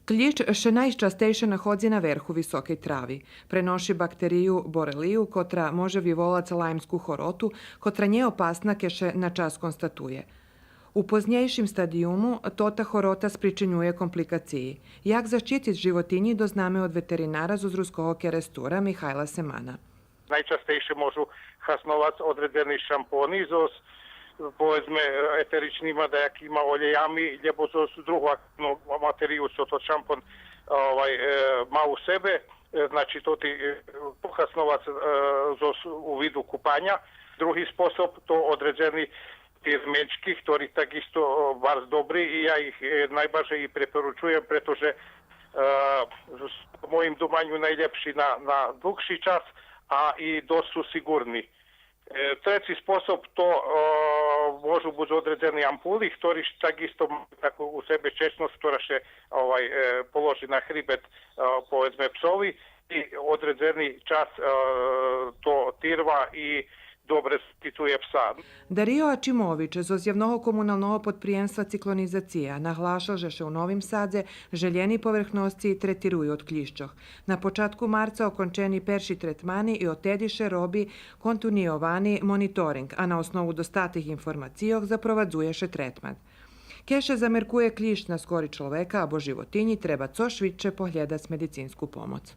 Kljič še najčastejše nachodzi na verhu vysokej travi. Prenoši bakteriju boreliju, kotra može vyvolať lajmskú chorotu, kotra nie opasna, keše na čas konstatuje. U poznejším stadijumu tota chorota spričinjuje komplikaciji. Jak zaštititi životinji dozname od veterinara z Uzruskого kerestura Mihajla Semana. Najčastejšie môžu chasnovať odredzený šampóny so povedzme eteričnými nejakými olejami, lebo zo druhú materiju, čo to šampón má u sebe, znači to ti pochasnovať u vidu kupanja. Druhý spôsob to odredzený tie zmečky, ktorí takisto bardzo dobrí i ja ich najbardziej i preporučujem, pretože v mojim dumanju najlepší na dlhší čas a i dosť sú sigurní. Treći spôsob to môžu byť odredzení ampuli, ktorí takisto takú u sebe čečnosť, ktorá še položí na chrbet povedzme psovi i odredzený čas to tirva i dobre skituje psa. Dario Ačimović z Ozjevnog komunalnog podprijenstva ciklonizacija naglašal, že še u Novim Sadze željeni povrhnosci tretiruju od klišćoh. Na počatku marca okončeni perši tretmani i od tediše robi kontinuovani monitoring, a na osnovu dostatih informacijoh zaprovadzuje še tretman. Keše zamerkuje klišć na skori človeka abo životinji treba co šviće pohljeda s medicinsku pomoc.